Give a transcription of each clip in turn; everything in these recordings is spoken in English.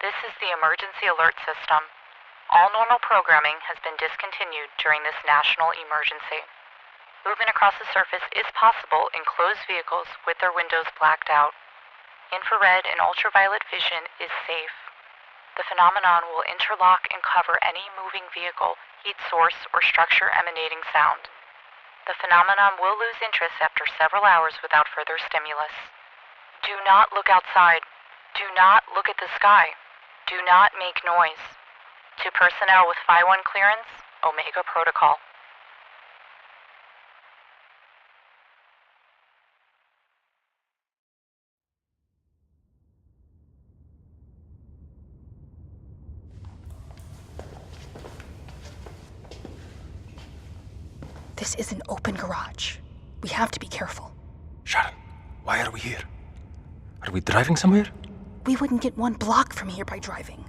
This is the emergency alert system. All normal programming has been discontinued during this national emergency. Movement across the surface is possible in closed vehicles with their windows blacked out. Infrared and ultraviolet vision is safe. The phenomenon will interlock and cover any moving vehicle, heat source, or structure emanating sound. The phenomenon will lose interest after several hours without further stimulus. Do not look outside. Do not look at the sky. Do not make noise. To personnel with Phi 1 clearance, Omega Protocol. This is an open garage. We have to be careful. Sharon, why are we here? Are we driving somewhere? We wouldn't get 1 block from here by driving.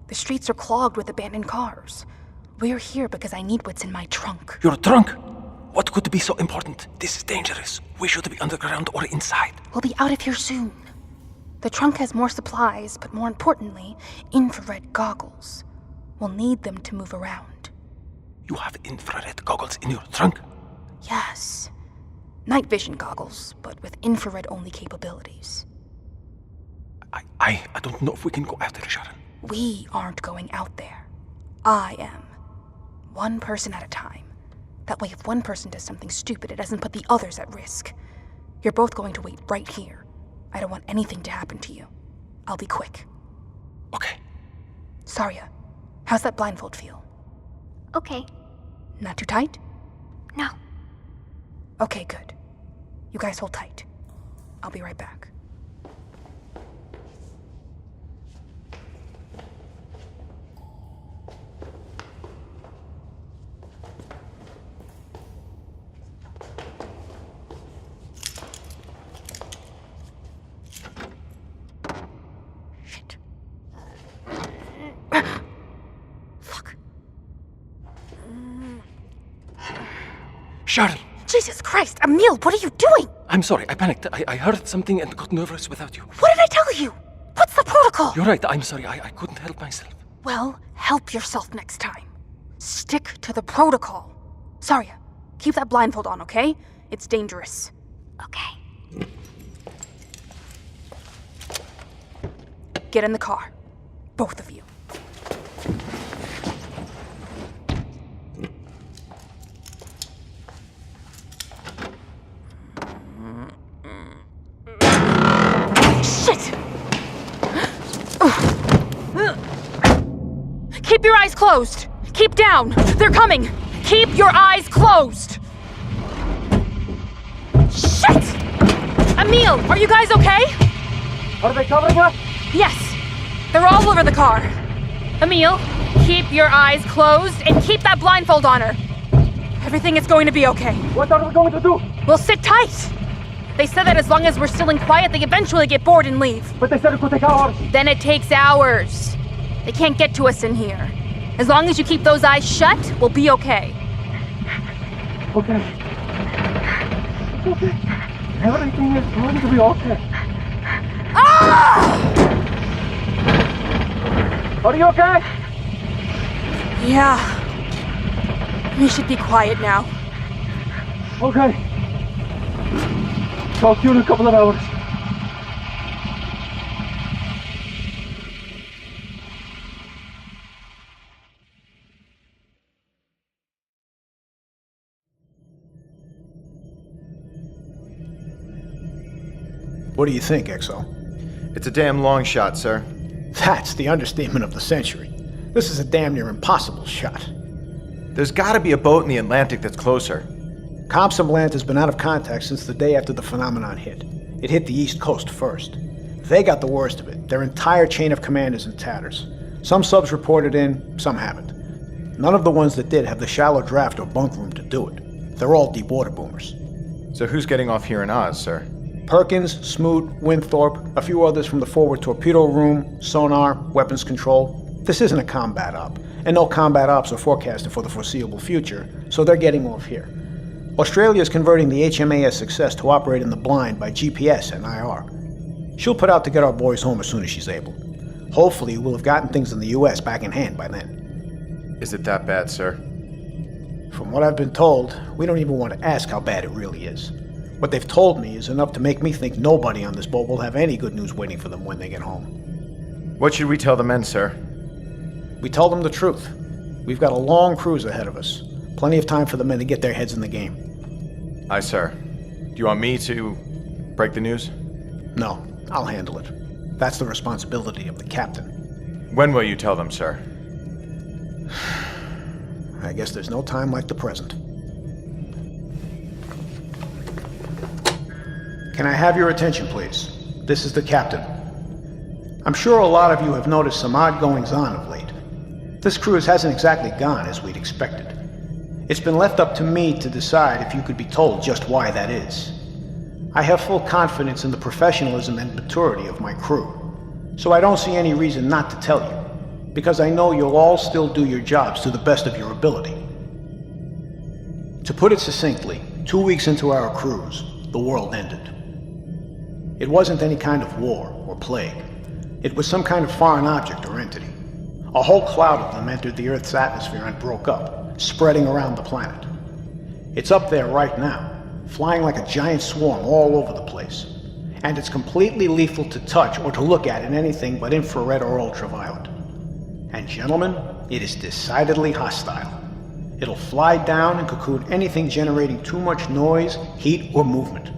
The streets are clogged with abandoned cars. We're here because I need what's in my trunk. Your trunk? What could be so important? This is dangerous. We should be underground or inside. We'll be out of here soon. The trunk has more supplies, but more importantly, infrared goggles. We'll need them to move around. You have infrared goggles in your trunk? Yes. Night vision goggles, but with infrared-only capabilities. I don't know if we can go out there, Sharon. We aren't going out there. I am. 1 person at a time. That way, if 1 person does something stupid, it doesn't put the others at risk. You're both going to wait right here. I don't want anything to happen to you. I'll be quick. Okay. Saria, how's that blindfold feel? Okay. Not too tight? No. Okay, good. You guys hold tight. I'll be right back. Shit. Fuck. Sharon! Jesus Christ, Emil, what are you doing? I'm sorry, I panicked. I heard something and got nervous without you. What did I tell you? What's the protocol? You're right, I'm sorry, I couldn't help myself. Well, help yourself next time. Stick to the protocol. Saria, keep that blindfold on, okay? It's dangerous. Okay. Get in the car. Both of you. Shit! Keep your eyes closed. Keep down. They're coming. Keep your eyes closed. Shit! Emil, are you guys okay? Are they covering us? Yes. They're all over the car. Emil, keep your eyes closed and keep that blindfold on her. Everything is going to be okay. What are we going to do? We'll sit tight. They said that as long as we're still and quiet, they eventually get bored and leave. But they said it could take hours. Then it takes hours. They can't get to us in here. As long as you keep those eyes shut, we'll be okay. Okay. Okay. Everything is going to be okay. Ah! Are you okay? Yeah. We should be quiet now. Okay. Talk to you in a couple of hours. What do you think, Exo? It's a damn long shot, sir. That's the understatement of the century. This is a damn near impossible shot. There's gotta be a boat in the Atlantic that's closer. Compsomland has been out of contact since the day after the phenomenon hit. It hit the East Coast first. They got the worst of it. Their entire chain of command is in tatters. Some subs reported in, some haven't. None of the ones that did have the shallow draft or bunk room to do it. They're all deep water boomers. So who's getting off here in Oz, sir? Perkins, Smoot, Winthorpe, a few others from the forward torpedo room, sonar, weapons control. This isn't a combat op, and no combat ops are forecasted for the foreseeable future, so they're getting off here. Australia is converting the HMAS Success to operate in the blind by GPS and IR. She'll put out to get our boys home as soon as she's able. Hopefully, we'll have gotten things in the U.S. back in hand by then. Is it that bad, sir? From what I've been told, we don't even want to ask how bad it really is. What they've told me is enough to make me think nobody on this boat will have any good news waiting for them when they get home. What should we tell the men, sir? We tell them the truth. We've got a long cruise ahead of us. Plenty of time for the men to get their heads in the game. Aye, sir. Do you want me to break the news? No, I'll handle it. That's the responsibility of the captain. When will you tell them, sir? I guess there's no time like the present. Can I have your attention, please? This is the captain. I'm sure a lot of you have noticed some odd goings-on of late. This cruise hasn't exactly gone as we'd expected. It's been left up to me to decide if you could be told just why that is. I have full confidence in the professionalism and maturity of my crew, so I don't see any reason not to tell you, because I know you'll all still do your jobs to the best of your ability. To put it succinctly, 2 weeks into our cruise, the world ended. It wasn't any kind of war or plague. It was some kind of foreign object or entity. A whole cloud of them entered the Earth's atmosphere and broke up, spreading around the planet. It's up there right now, flying like a giant swarm all over the place. And it's completely lethal to touch or to look at in anything but infrared or ultraviolet. And gentlemen, it is decidedly hostile. It'll fly down and cocoon anything generating too much noise, heat, or movement.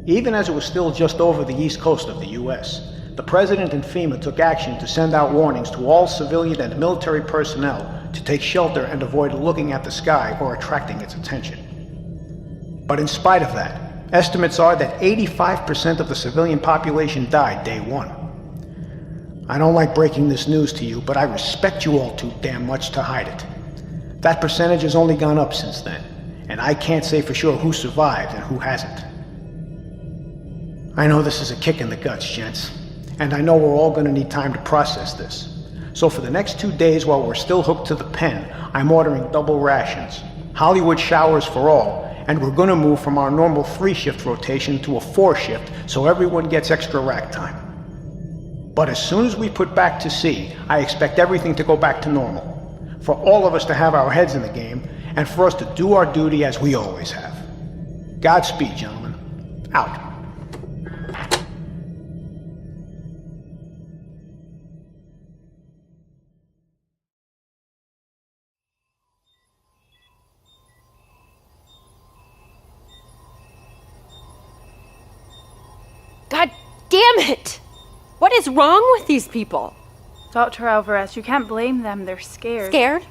Even as it was still just over the east coast of the US, the President and FEMA took action to send out warnings to all civilian and military personnel to take shelter and avoid looking at the sky or attracting its attention. But in spite of that, estimates are that 85% of the civilian population died day one. I don't like breaking this news to you, but I respect you all too damn much to hide it. That percentage has only gone up since then, and I can't say for sure who survived and who hasn't. I know this is a kick in the guts, gents, and I know we're all going to need time to process this. So for the next 2 days while we're still hooked to the pen, I'm ordering double rations, Hollywood showers for all, and we're going to move from our normal 3-shift rotation to a 4-shift so everyone gets extra rack time. But as soon as we put back to sea, I expect everything to go back to normal. For all of us to have our heads in the game, and for us to do our duty as we always have. Godspeed, gentlemen. Out. God damn it! What is wrong with these people? Dr. Alvarez, you can't blame them. They're scared. Scared?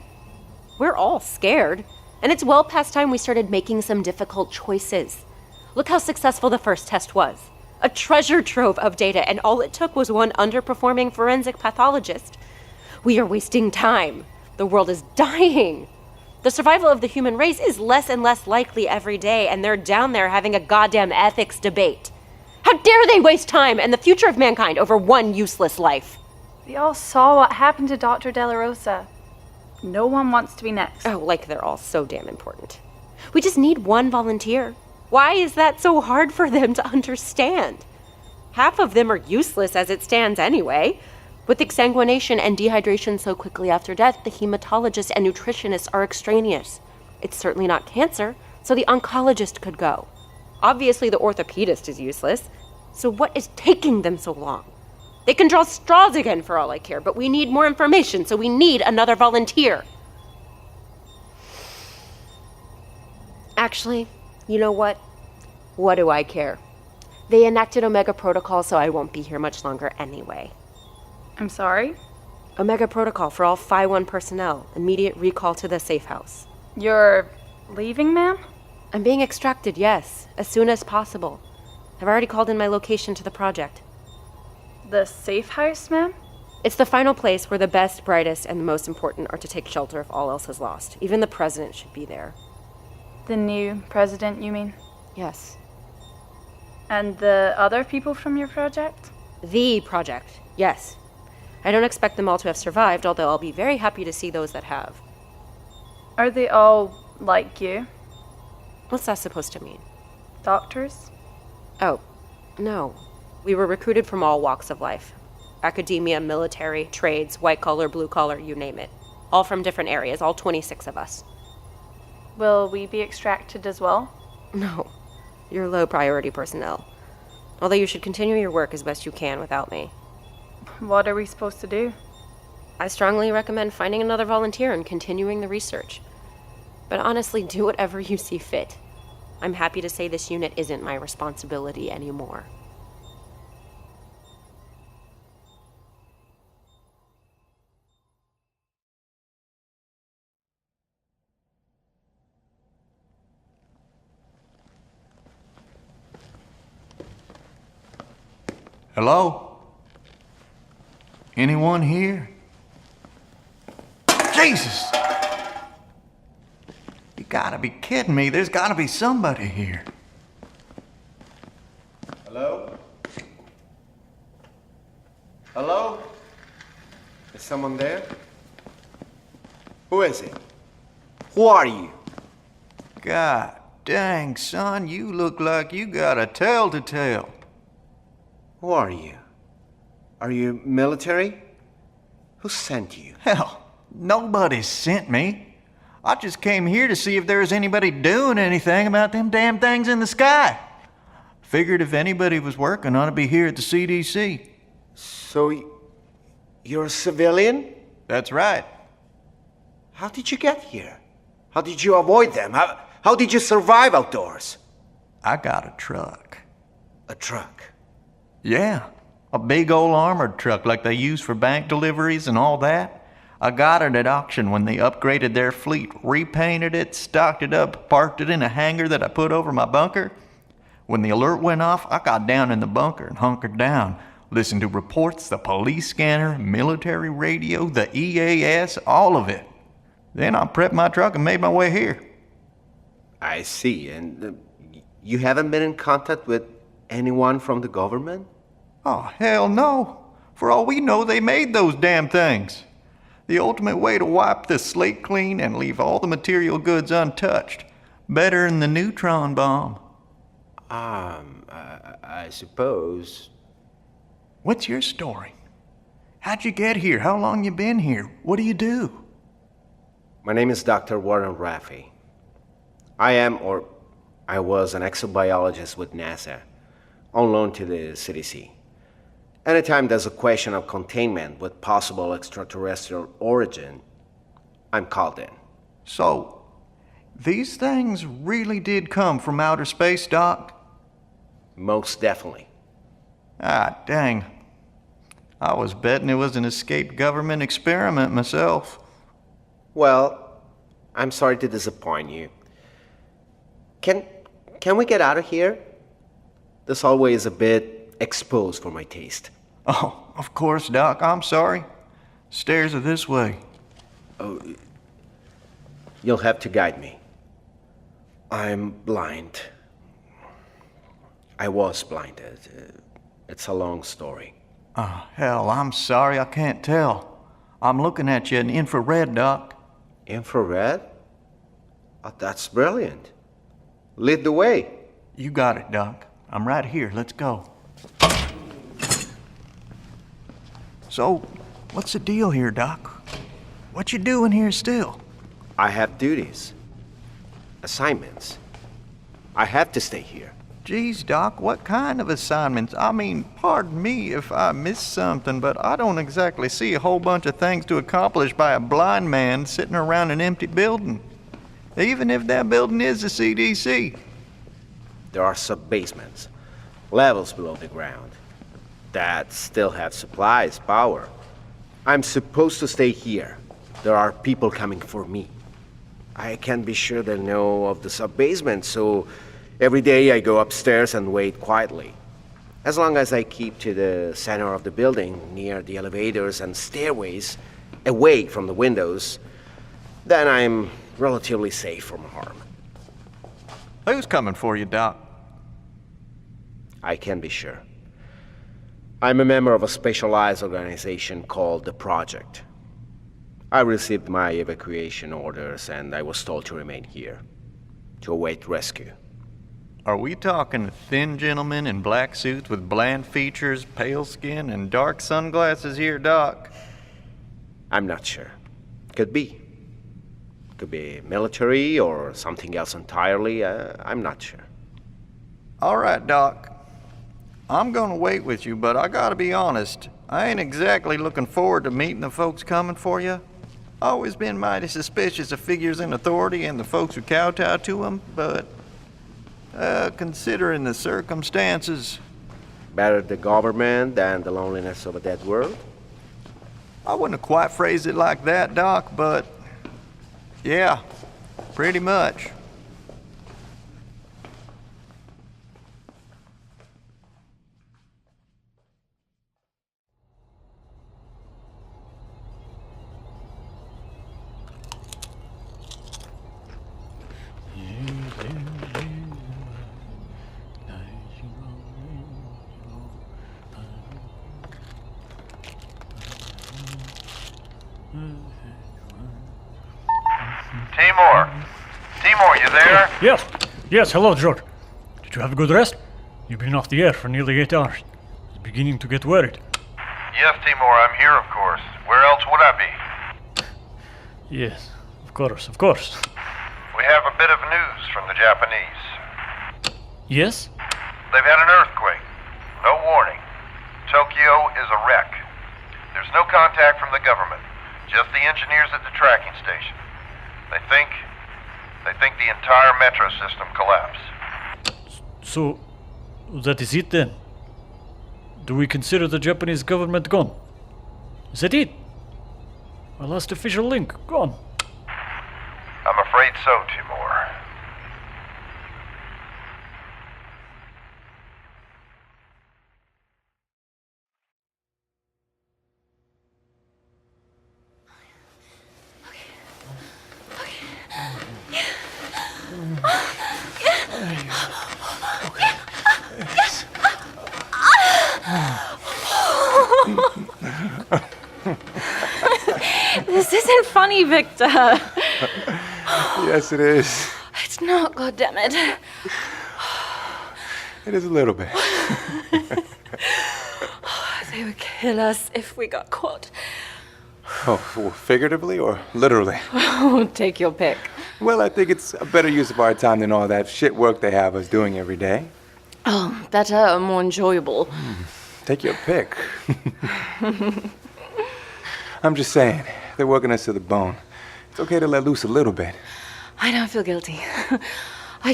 We're all scared. And it's well past time we started making some difficult choices. Look how successful the first test was. A treasure trove of data, and all it took was one underperforming forensic pathologist. We are wasting time. The world is dying. The survival of the human race is less and less likely every day, and they're down there having a goddamn ethics debate. How dare they waste time and the future of mankind over one useless life? We all saw what happened to Dr. De La Rosa. No one wants to be next. Oh, like they're all so damn important. We just need one volunteer. Why is that so hard for them to understand? Half of them are useless as it stands anyway. With exsanguination and dehydration so quickly after death, the hematologists and nutritionists are extraneous. It's certainly not cancer, so the oncologist could go. Obviously, the orthopedist is useless. So what is taking them so long? They can draw straws again for all I care, but we need more information, so we need another volunteer. Actually, you know what? What do I care? They enacted Omega Protocol, so I won't be here much longer anyway. I'm sorry? Omega Protocol for all Phi 1 personnel. Immediate recall to the safe house. You're leaving, ma'am? I'm being extracted, yes, as soon as possible. I've already called in my location to the project. The safe house, ma'am? It's the final place where the best, brightest, and the most important are to take shelter if all else is lost. Even the president should be there. The new president, you mean? Yes. And the other people from your project? The project, yes. I don't expect them all to have survived, although I'll be very happy to see those that have. Are they all like you? What's that supposed to mean? Doctors? Oh, no. We were recruited from all walks of life. Academia, military, trades, white collar, blue collar, you name it. All from different areas, all 26 of us. Will we be extracted as well? No, you're low priority personnel. Although you should continue your work as best you can without me. What are we supposed to do? I strongly recommend finding another volunteer and continuing the research. But honestly, do whatever you see fit. I'm happy to say this unit isn't my responsibility anymore. Hello? Anyone here? Jesus! You gotta be kidding me. There's gotta be somebody here. Hello? Hello? Is someone there? Who is it? Who are you? God dang, son, you look like you got a tale to tell. Who are you? Are you military? Who sent you? Hell, nobody sent me. I just came here to see if there was anybody doing anything about them damn things in the sky. Figured if anybody was working on it, be here at the CDC. So, you're a civilian? That's right. How did you get here? How did you avoid them? How did you survive outdoors? I got a truck. A truck? Yeah, a big old armored truck like they use for bank deliveries and all that. I got it at auction when they upgraded their fleet, repainted it, stocked it up, parked it in a hangar that I put over my bunker. When the alert went off, I got down in the bunker and hunkered down, listened to reports, the police scanner, military radio, the EAS, all of it. Then I prepped my truck and made my way here. I see, and you haven't been in contact with anyone from the government? Oh, hell no. For all we know, they made those damn things. The ultimate way to wipe the slate clean and leave all the material goods untouched. Better than the neutron bomb. I suppose. What's your story? How'd you get here? How long you been here? What do you do? My name is Dr. Warren Raffi. I was an exobiologist with NASA, on loan to the CDC. Anytime there's a question of containment with possible extraterrestrial origin, I'm called in. So, these things really did come from outer space, Doc? Most definitely. Ah, dang. I was betting it was an escaped government experiment myself. Well, I'm sorry to disappoint you. Can we get out of here? This hallway is a bit exposed for my taste. Oh, of course, Doc. I'm sorry. Stairs are this way. Oh, you'll have to guide me. I'm blind. I was blinded. It's a long story. Oh, hell, I'm sorry. I can't tell. I'm looking at you in infrared, Doc. Infrared? Oh, that's brilliant. Lead the way. You got it, Doc. I'm right here. Let's go. So, what's the deal here, Doc? What you doing here still? I have duties. Assignments. I have to stay here. Geez, Doc, what kind of assignments? I mean, pardon me if I missed something, but I don't exactly see a whole bunch of things to accomplish by a blind man sitting around an empty building. Even if that building is the CDC. There are sub-basements, levels below the ground, that still have supplies, power. I'm supposed to stay here. There are people coming for me. I can't be sure they know of the sub-basement, so every day I go upstairs and wait quietly. As long as I keep to the center of the building, near the elevators and stairways, away from the windows, then I'm relatively safe from harm. Who's coming for you, Doc? I can be sure. I'm a member of a specialized organization called the Project. I received my evacuation orders and I was told to remain here, to await rescue. Are we talking thin gentlemen in black suits with bland features, pale skin, and dark sunglasses here, Doc? I'm not sure. Could be. Could be military or something else entirely. I'm not sure. All right, Doc. I'm gonna wait with you, but I gotta be honest. I ain't exactly looking forward to meeting the folks coming for you. Always been mighty suspicious of figures in authority and the folks who kowtow to them, but considering the circumstances... Better the government than the loneliness of a dead world? I wouldn't have quite phrased it like that, Doc, but... yeah, pretty much. Timur, you there? Yes, hello, George. Did you have a good rest? You've been off the air for nearly 8 hours. It's beginning to get worried. Yes, Timur, I'm here, of course. Where else would I be? Yes, of course. We have a bit of news from the Japanese. Yes? They've had an earthquake. No warning. Tokyo is a wreck. There's no contact from the government, just the engineers at the tracking station. They think the entire metro system collapsed. So, that is it then? Do we consider the Japanese government gone? Is that it? Our last official link gone? I'm afraid so, Timur. This isn't funny, Victor. Yes, it is. It's not, goddammit. It is a little bit. They would kill us if we got caught. Oh, figuratively or literally? Oh, take your pick. Well, I think it's a better use of our time than all that shit work they have us doing every day. Oh, better, more enjoyable. Take your pick. I'm just saying, they're working us to the bone. It's okay to let loose a little bit. I don't feel guilty. I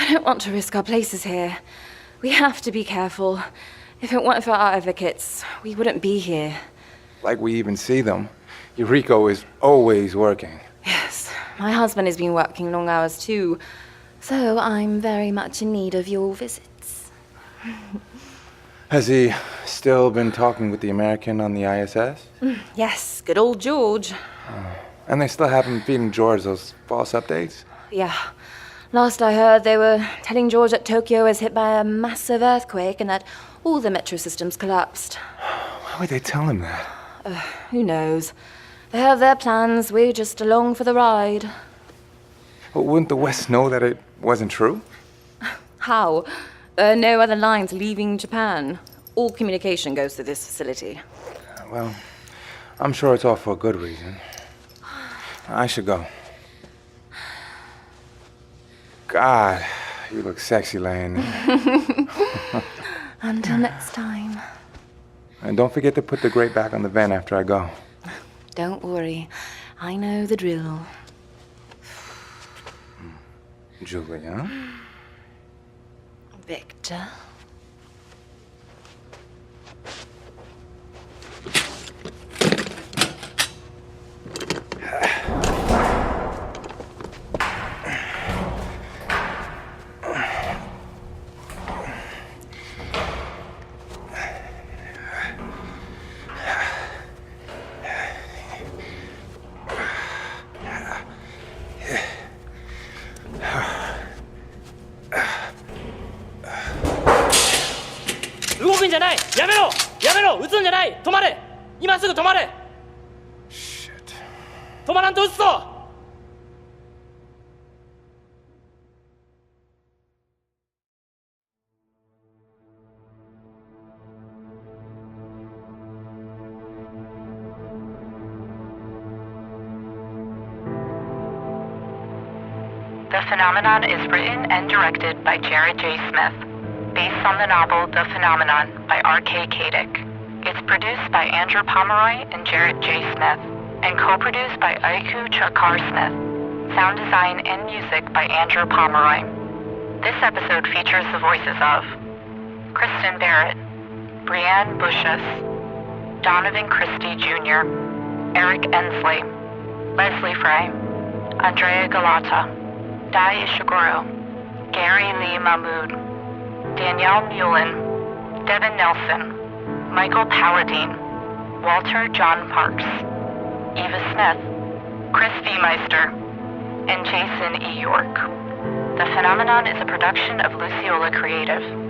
don't want to risk our places here. We have to be careful. If it weren't for our advocates, we wouldn't be here. Like we even see them. Yuriko is always working. Yes, my husband has been working long hours too, so I'm very much in need of your visits. Has he still been talking with the American on the ISS? Yes, good old George. And they still haven't been feeding George those false updates? Yeah. Last I heard, they were telling George that Tokyo was hit by a massive earthquake and that all the metro systems collapsed. Why would they tell him that? Who knows? They have their plans, we're just along for the ride. Well, wouldn't the West know that it wasn't true? How? There are no other lines leaving Japan. All communication goes through this facility. Well, I'm sure it's all for a good reason. I should go. God, you look sexy laying there. Until next time. And don't forget to put the grate back on the vent after I go. Don't worry. I know the drill. Julia? Victor? 도망안 뒀어! 止まらんと撃つぞ! The Phenomenon is written and directed by Jared J. Smith, based on the novel The Phenomenon by R.K. Kadick. It's produced by Andrew Pomeroy and Jared J. Smith, and co-produced by Aiku Chakar Smith. Sound design and music by Andrew Pomeroy. This episode features the voices of Kristen Barrett, Brianne Bushess, Donovan Christie Jr., Eric Ensley, Leslie Frey, Andrea Galata, Dai Ishiguro, Gary Lee Mahmood, Danielle Mullen, Devin Nelson, Michael Paladine, Walter John Parks, Eva Smith, Chris V. Meister, and Jason E. York. The Phenomenon is a production of Luciola Creative.